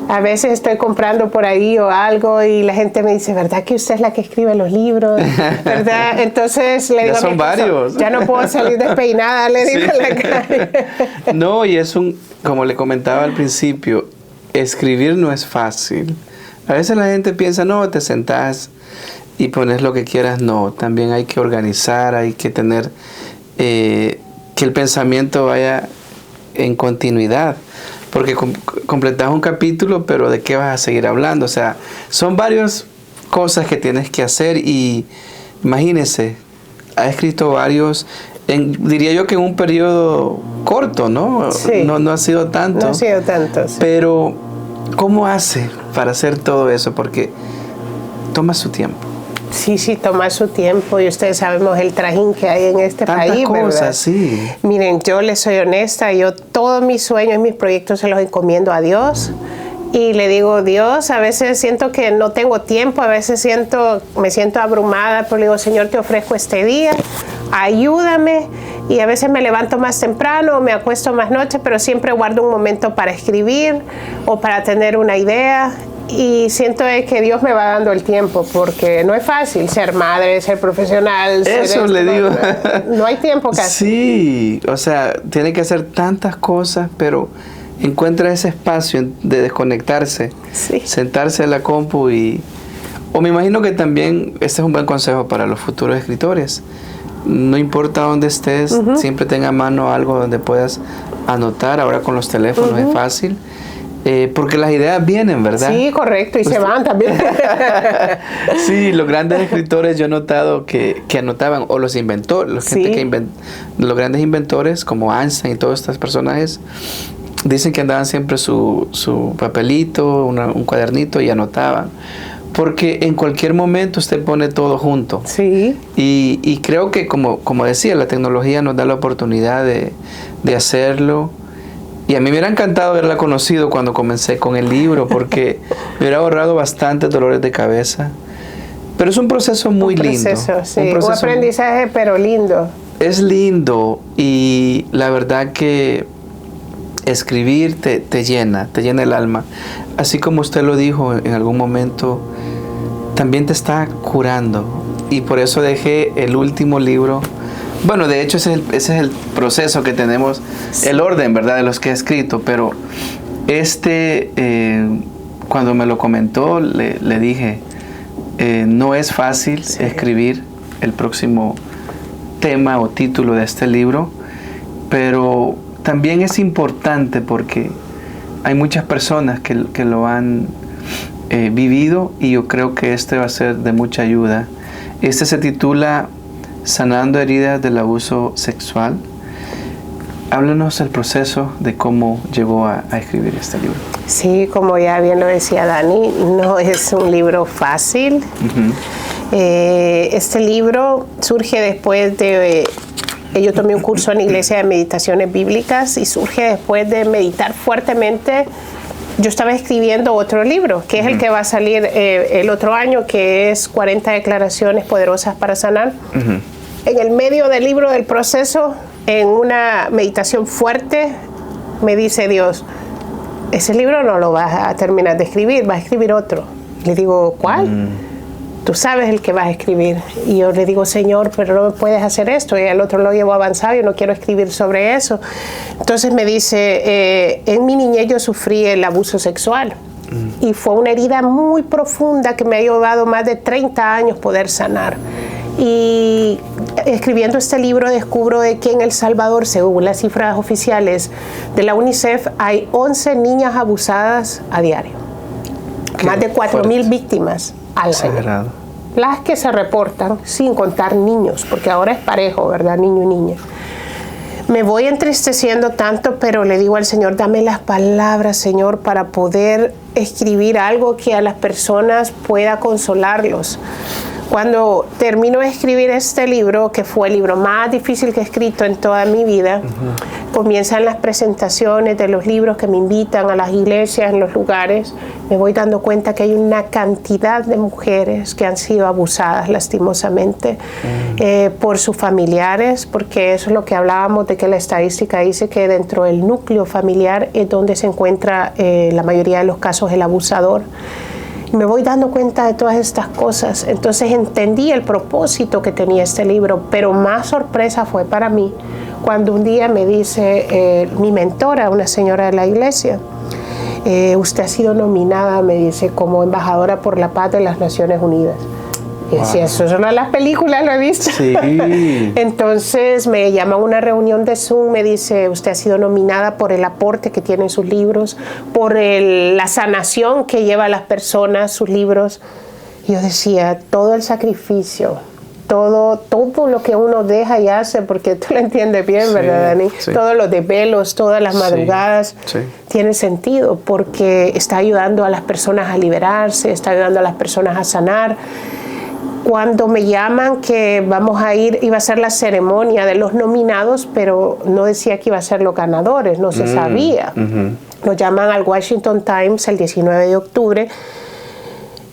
A veces estoy comprando por ahí o algo y la gente me dice, ¿verdad que usted es la que escribe los libros? ¿Verdad? Entonces le digo ya son varios. Ya no puedo salir despeinada, le digo en la calle. No, y es como le comentaba al principio, escribir no es fácil. A veces la gente piensa, no, te sentás y pones lo que quieras. No, también hay que organizar, hay que tener que el pensamiento vaya en continuidad. Porque completas un capítulo, pero ¿de qué vas a seguir hablando? O sea, son varias cosas que tienes que hacer y imagínese, ha escrito varios, diría yo que en un periodo corto, ¿no? Sí. No ha sido tanto. No ha sido tanto, sí. Pero, ¿cómo hace para hacer todo eso? Porque toma su tiempo. Sí, toma su tiempo y ustedes sabemos el trajín que hay en este país, ¿verdad? Tantas cosas, sí. Miren, yo les soy honesta, yo todos mis sueños y mis proyectos se los encomiendo a Dios y le digo, Dios, a veces siento que no tengo tiempo, a veces me siento abrumada, pero le digo, Señor, te ofrezco este día, ayúdame. Y a veces me levanto más temprano, me acuesto más noche, pero siempre guardo un momento para escribir o para tener una idea. Y siento que Dios me va dando el tiempo, porque no es fácil ser madre, ser profesional. Eso le digo. No hay tiempo casi. Sí, o sea, tiene que hacer tantas cosas, pero encuentra ese espacio de desconectarse, Sí. sentarse en la compu o me imagino que también este es un buen consejo para los futuros escritores. No importa dónde estés, siempre tenga a mano algo donde puedas anotar. Ahora con los teléfonos es fácil. Porque las ideas vienen, ¿verdad? Sí, correcto, y se van también. Sí, los grandes escritores yo he notado que anotaban, o los inventores, los grandes inventores como Einstein y todos estos personajes, dicen que andaban siempre su papelito, un cuadernito y anotaban. Porque en cualquier momento usted pone todo junto. Sí. Y creo que, como decía, la tecnología nos da la oportunidad de hacerlo. Y a mí me hubiera encantado haberla conocido cuando comencé con el libro, porque me hubiera ahorrado bastantes dolores de cabeza. Pero es un proceso muy lindo. Sí. Un aprendizaje, pero lindo. Es lindo, y la verdad que escribir te llena el alma. Así como usted lo dijo en algún momento, también te está curando. Y por eso dejé el último libro. Bueno, de hecho ese es el proceso que tenemos, el orden, ¿verdad?, de los que he escrito, pero cuando me lo comentó, le dije, no es fácil escribir el próximo tema o título de este libro, pero también es importante porque hay muchas personas que lo han vivido, y yo creo que este va a ser de mucha ayuda. Este se titula Sanando heridas del abuso sexual. Háblanos el proceso de cómo llegó a escribir este libro. Sí, como ya bien lo decía Dani, no es un libro fácil. Este libro surge después de... Yo tomé un curso en la Iglesia de Meditaciones Bíblicas, y surge después de meditar fuertemente. Yo estaba escribiendo otro libro, que es el que va a salir el otro año, que es 40 declaraciones poderosas para sanar. En el medio del libro, del proceso, en una meditación fuerte, me dice Dios, ese libro no lo vas a terminar de escribir, vas a escribir otro. Le digo, ¿cuál? Tú sabes el que vas a escribir. Y yo le digo, Señor, pero no puedes hacer esto. Y el otro lo llevo avanzado, yo no quiero escribir sobre eso. Entonces me dice, en mi niñez yo sufrí el abuso sexual. Y fue una herida muy profunda que me ha llevado más de 30 años poder sanar. Y escribiendo este libro descubro de que en El Salvador, según las cifras oficiales de la UNICEF, hay 11 niñas abusadas a diario. Más de 4.000 víctimas al año. Las que se reportan, sin contar niños, porque ahora es parejo, ¿verdad? Niño y niña. Me voy entristeciendo tanto, pero le digo al Señor, dame las palabras, Señor, para poder escribir algo que a las personas pueda consolarlos. Cuando termino de escribir este libro, que fue el libro más difícil que he escrito en toda mi vida, comienzan las presentaciones de los libros que me invitan a las iglesias, en los lugares. Me voy dando cuenta que hay una cantidad de mujeres que han sido abusadas lastimosamente por sus familiares, porque eso es lo que hablábamos, de que la estadística dice que dentro del núcleo familiar es donde se encuentra la mayoría de los casos el abusador. Me voy dando cuenta de todas estas cosas. Entonces entendí el propósito que tenía este libro, pero más sorpresa fue para mí cuando un día me dice mi mentora, una señora de la iglesia, usted ha sido nominada, me dice, como embajadora por la paz de las Naciones Unidas. Y decía, eso es una de las películas, lo he visto. Sí. Entonces me llama a una reunión de Zoom, me dice, usted ha sido nominada por el aporte que tienen sus libros, por la sanación que lleva a las personas sus libros. Y yo decía, todo el sacrificio, todo lo que uno deja y hace, porque tú lo entiendes bien, ¿verdad, Dani? Sí. Todos los desvelos, todas las madrugadas, tiene sentido, porque está ayudando a las personas a liberarse, está ayudando a las personas a sanar. Cuando me llaman que vamos a ir, iba a ser la ceremonia de los nominados, pero no decía que iba a ser los ganadores, no se sabía. Nos llaman al Washington Times el 19 de octubre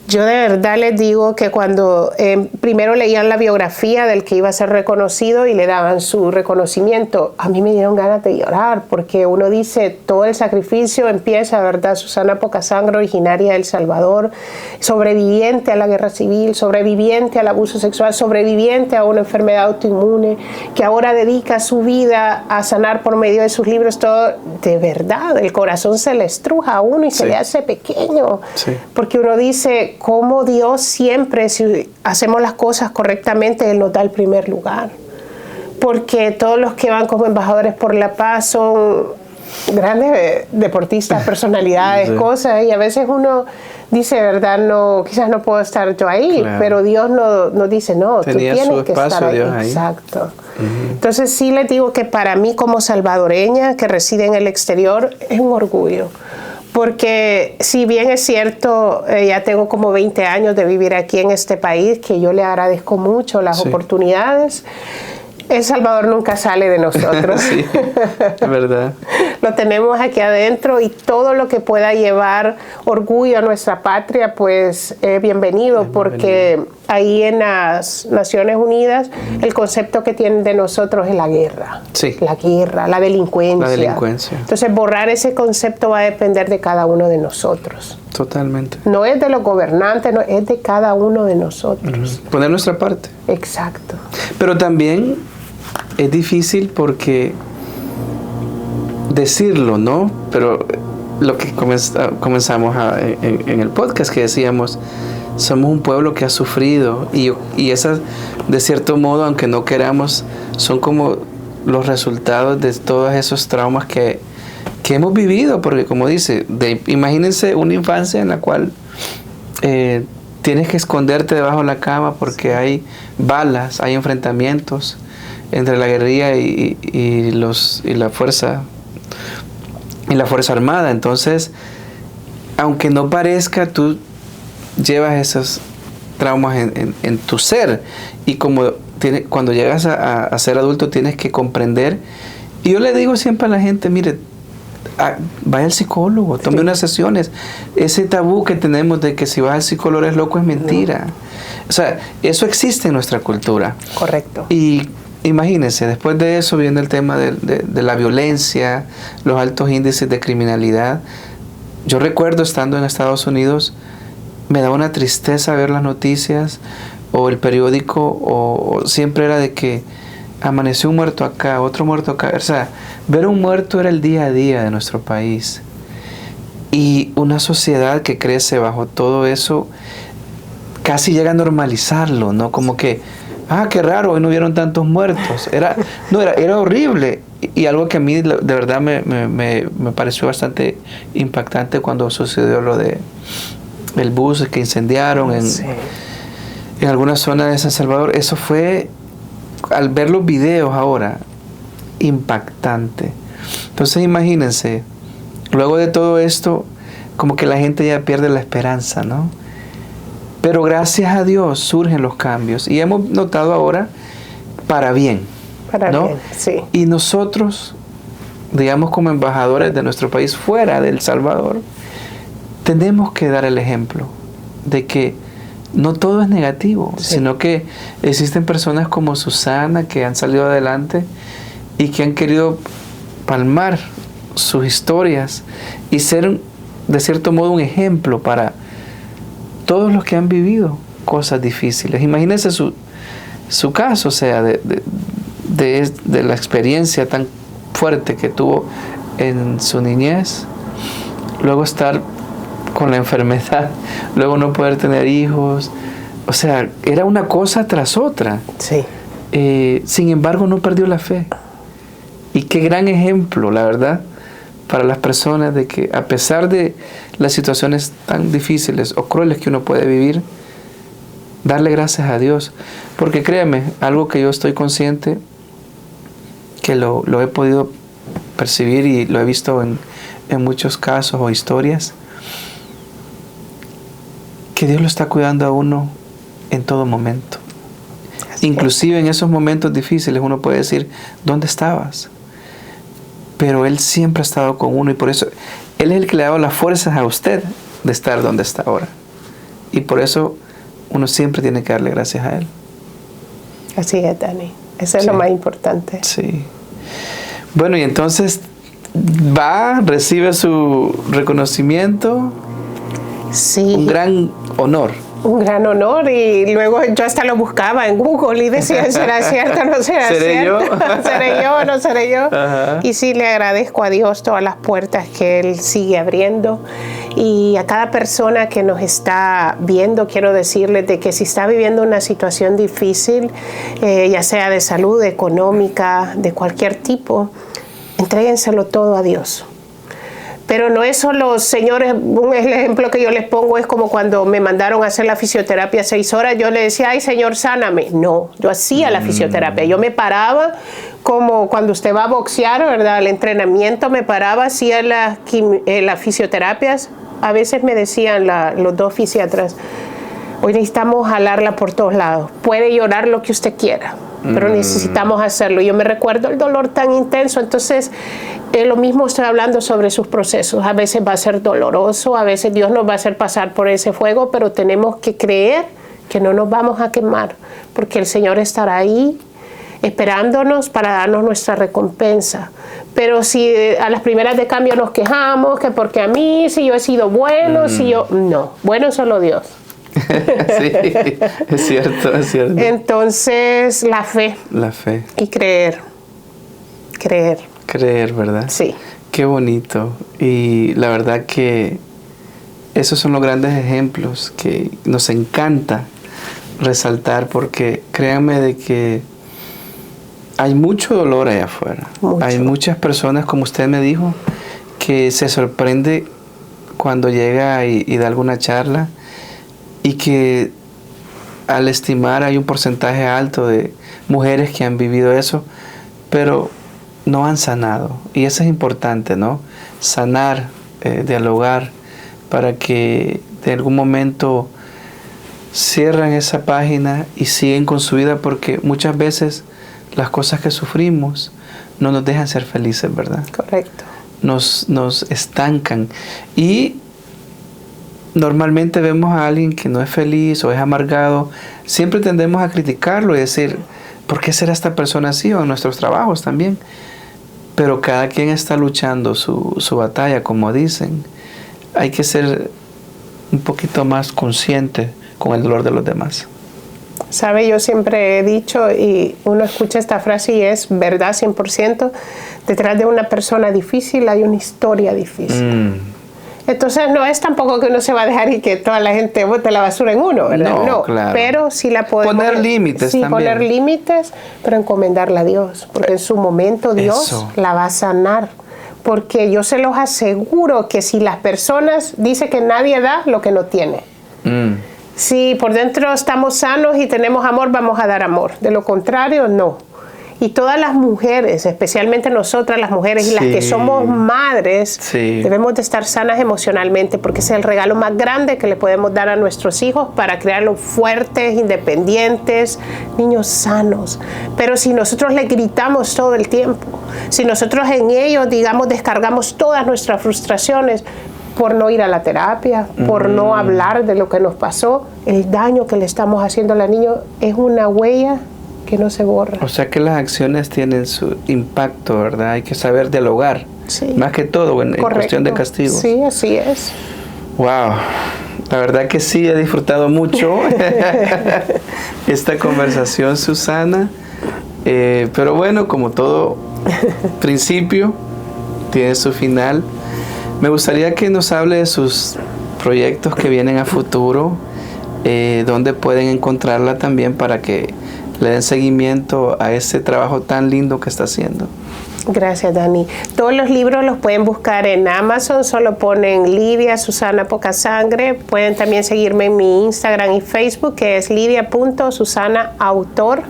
Yo de verdad les digo que cuando primero leían la biografía del que iba a ser reconocido y le daban su reconocimiento, a mí me dieron ganas de llorar, porque uno dice, todo el sacrificio empieza, ¿verdad? Susana Pocasangro, originaria de El Salvador, sobreviviente a la guerra civil, sobreviviente al abuso sexual, sobreviviente a una enfermedad autoinmune, que ahora dedica su vida a sanar por medio de sus libros, todo. De verdad, el corazón se le estruja a uno y se le hace pequeño, porque uno dice, cómo Dios siempre, si hacemos las cosas correctamente, Él nos da el primer lugar. Porque todos los que van como embajadores por la paz son grandes deportistas, personalidades, cosas, y a veces uno dice, verdad, no, quizás no puedo estar yo ahí, pero Dios nos dice, no, tenía tú tienes que estar ahí. Exacto. Entonces sí les digo que para mí como salvadoreña que reside en el exterior es un orgullo. Porque si bien es cierto, ya tengo como 20 años de vivir aquí en este país, que yo le agradezco mucho las oportunidades, El Salvador nunca sale de nosotros. Sí, es verdad. Lo tenemos aquí adentro y todo lo que pueda llevar orgullo a nuestra patria, pues bienvenido, porque ahí en las Naciones Unidas el concepto que tienen de nosotros es la guerra. Sí. La guerra, la delincuencia. La delincuencia. Entonces borrar ese concepto va a depender de cada uno de nosotros. Totalmente. No es de los gobernantes, no, es de cada uno de nosotros. Poner nuestra parte. Exacto. Pero también es difícil porque decirlo, ¿no? Pero lo que comenzamos en el podcast que decíamos, somos un pueblo que ha sufrido y esas, de cierto modo, aunque no queramos, son como los resultados de todos esos traumas que hemos vivido, porque como dice, imagínense una infancia en la cual tienes que esconderte debajo de la cama porque hay balas, hay enfrentamientos entre la guerrilla y la fuerza armada. Entonces, aunque no parezca, tú llevas esos traumas en tu ser, y cuando llegas a ser adulto tienes que comprender. Y yo le digo siempre a la gente, mire, vaya al psicólogo, tome unas sesiones. Ese tabú que tenemos de que si vas al psicólogo eres loco es mentira. O sea, eso existe en nuestra cultura. Correcto. Y imagínense, después de eso viene el tema de la violencia, los altos índices de criminalidad. Yo recuerdo estando en Estados Unidos, me daba una tristeza ver las noticias o el periódico, o siempre era de que amaneció un muerto acá, otro muerto acá. O sea, ver un muerto era el día a día de nuestro país. Y una sociedad que crece bajo todo eso casi llega a normalizarlo, ¿no? Como que, qué raro, hoy no hubieron tantos muertos. Era horrible. Y algo que a mí de verdad me pareció bastante impactante cuando sucedió lo de el bus que incendiaron en alguna zona de San Salvador. Eso fue, al ver los videos ahora, impactante. Entonces imagínense, luego de todo esto, como que la gente ya pierde la esperanza, ¿no? Pero gracias a Dios surgen los cambios y hemos notado ahora para bien, ¿no? Bien, sí. Y nosotros, digamos, como embajadores de nuestro país fuera de El Salvador, tenemos que dar el ejemplo de que no todo es negativo, sino que existen personas como Susana que han salido adelante y que han querido palmar sus historias y ser, de cierto modo, un ejemplo para todos los que han vivido cosas difíciles. Imagínense su caso, o sea, de la experiencia tan fuerte que tuvo en su niñez, luego estar con la enfermedad, luego no poder tener hijos. O sea, era una cosa tras otra. Sí. Sin embargo, no perdió la fe. Y qué gran ejemplo, la verdad, para las personas de que a pesar de las situaciones tan difíciles o crueles que uno puede vivir, darle gracias a Dios. Porque créeme, algo que yo estoy consciente, que lo he podido percibir y lo he visto en muchos casos o historias, que Dios lo está cuidando a uno en todo momento. Inclusive en esos momentos difíciles uno puede decir, ¿dónde estabas? Pero Él siempre ha estado con uno y por eso Él es el que le ha dado las fuerzas a usted de estar donde está ahora. Y por eso uno siempre tiene que darle gracias a Él. Así es, Dani. Eso es lo más importante. Sí. Bueno, y entonces recibe su reconocimiento. Sí. Un gran honor. Un gran honor, y luego yo hasta lo buscaba en Google y decía, ¿será cierto o no será cierto? ¿Seré yo o no seré yo? Ajá. Y sí, le agradezco a Dios todas las puertas que Él sigue abriendo. Y a cada persona que nos está viendo, quiero decirles de que si está viviendo una situación difícil, ya sea de salud, económica, de cualquier tipo, entréguenselo todo a Dios. Pero no es solo, señores, el ejemplo que yo les pongo es como cuando me mandaron a hacer la fisioterapia 6 horas, yo le decía, ay, Señor, sáname. No, yo hacía la fisioterapia, yo me paraba como cuando usted va a boxear, ¿verdad? El entrenamiento, me paraba, hacía las fisioterapias. A veces me decían los dos fisiatras, hoy necesitamos jalarla por todos lados, puede llorar lo que usted quiera, pero necesitamos hacerlo. Yo me recuerdo el dolor tan intenso, entonces lo mismo estoy hablando sobre sus procesos. A veces va a ser doloroso, a veces Dios nos va a hacer pasar por ese fuego, pero tenemos que creer que no nos vamos a quemar, porque el Señor estará ahí esperándonos para darnos nuestra recompensa. Pero si a las primeras de cambio nos quejamos, que porque a mí, si yo he sido bueno, si yo... No, bueno solo Dios. Sí, es cierto, es cierto. Entonces, la fe. La fe. Y creer. Creer, ¿verdad? Sí. Qué bonito. Y la verdad que esos son los grandes ejemplos que nos encanta resaltar, porque créanme de que hay mucho dolor allá afuera. Mucho. Hay muchas personas, como usted me dijo, que se sorprende cuando llega y da alguna charla, y que al estimar hay un porcentaje alto de mujeres que han vivido eso, pero no han sanado. Y eso es importante, ¿no? Sanar, dialogar, para que de algún momento cierran esa página y siguen con su vida, porque muchas veces las cosas que sufrimos no nos dejan ser felices, ¿verdad? Correcto. Nos estancan. Y normalmente vemos a alguien que no es feliz o es amargado, siempre tendemos a criticarlo y decir, ¿por qué será esta persona así? O en nuestros trabajos también. Pero cada quien está luchando su batalla, como dicen. Hay que ser un poquito más consciente con el dolor de los demás. Sabe, yo siempre he dicho, y uno escucha esta frase y es verdad 100%, detrás de una persona difícil hay una historia difícil. Entonces no es tampoco que uno se va a dejar y que toda la gente bote la basura en uno, ¿verdad? No, claro. Pero sí la podemos... Poner límites también. Sí, poner límites, pero encomendarla a Dios, porque en su momento Dios la va a sanar. Porque yo se los aseguro que si las personas dicen que nadie da lo que no tiene. Si por dentro estamos sanos y tenemos amor, vamos a dar amor. De lo contrario, no. Y todas las mujeres, especialmente nosotras las mujeres y las que somos madres, debemos de estar sanas emocionalmente, porque ese es el regalo más grande que le podemos dar a nuestros hijos para crearlos fuertes, independientes, niños sanos. Pero si nosotros les gritamos todo el tiempo, si nosotros en ellos, digamos, descargamos todas nuestras frustraciones por no ir a la terapia, por no hablar de lo que nos pasó, el daño que le estamos haciendo al niño es una huella que no se borra. O sea que las acciones tienen su impacto, ¿verdad? Hay que saber dialogar, más que todo en cuestión de castigo. Sí, así es. Wow, la verdad que sí, he disfrutado mucho esta conversación, Susana. Pero bueno, como todo principio, tiene su final. Me gustaría que nos hable de sus proyectos que vienen a futuro, dónde pueden encontrarla también para que le den seguimiento a ese trabajo tan lindo que está haciendo. Gracias, Dani. Todos los libros los pueden buscar en Amazon, solo ponen Lidia Susana Pocasangre. Pueden también seguirme en mi Instagram y Facebook, que es lidia.susanaautor.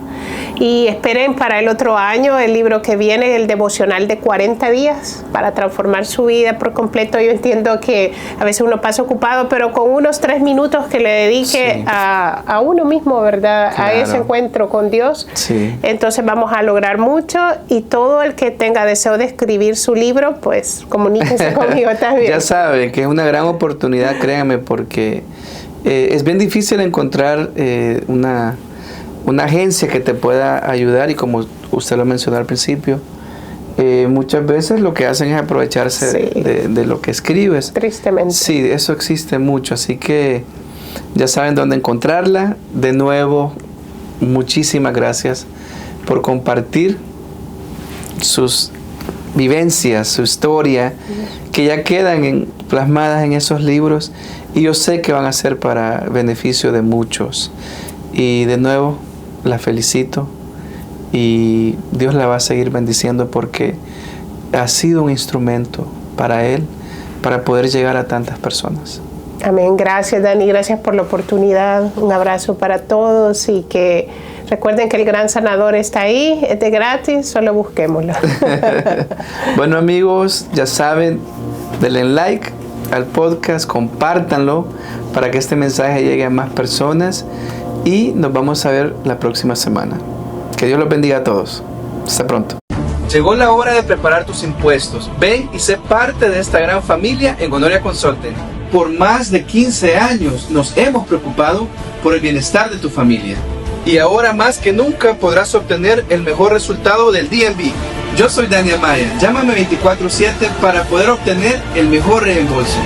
Y esperen para el otro año el libro que viene, el devocional de 40 días para transformar su vida por completo. Yo entiendo que a veces uno pasa ocupado, pero con unos 3 minutos que le dedique a uno mismo, ¿verdad? Claro. A ese encuentro con Dios. Entonces vamos a lograr mucho, y todo el que tenga deseo de escribir su libro, pues comuníquese conmigo también. Ya saben que es una gran oportunidad, créanme, porque Es bien difícil encontrar una agencia que te pueda ayudar y como usted lo mencionó al principio, muchas veces lo que hacen es aprovecharse de lo que escribes. Tristemente. Sí, eso existe mucho, así que ya saben dónde encontrarla. De nuevo, muchísimas gracias por compartir sus vivencias, su historia, que ya quedan plasmadas en esos libros y yo sé que van a ser para beneficio de muchos. Y de nuevo, la felicito y Dios la va a seguir bendiciendo porque ha sido un instrumento para Él, para poder llegar a tantas personas. Amén. Gracias, Dani. Gracias por la oportunidad. Un abrazo para todos y que recuerden que el gran sanador está ahí, es de gratis, solo busquémoslo. Bueno, amigos, ya saben, denle like al podcast, compártanlo para que este mensaje llegue a más personas y nos vamos a ver la próxima semana. Que Dios los bendiga a todos. Hasta pronto. Llegó la hora de preparar tus impuestos. Ven y sé parte de esta gran familia en Honoria Consulting. Por más de 15 años nos hemos preocupado por el bienestar de tu familia. Y ahora más que nunca podrás obtener el mejor resultado del DMV. Yo soy Dani Amaya. Llámame 24/7 para poder obtener el mejor reembolso.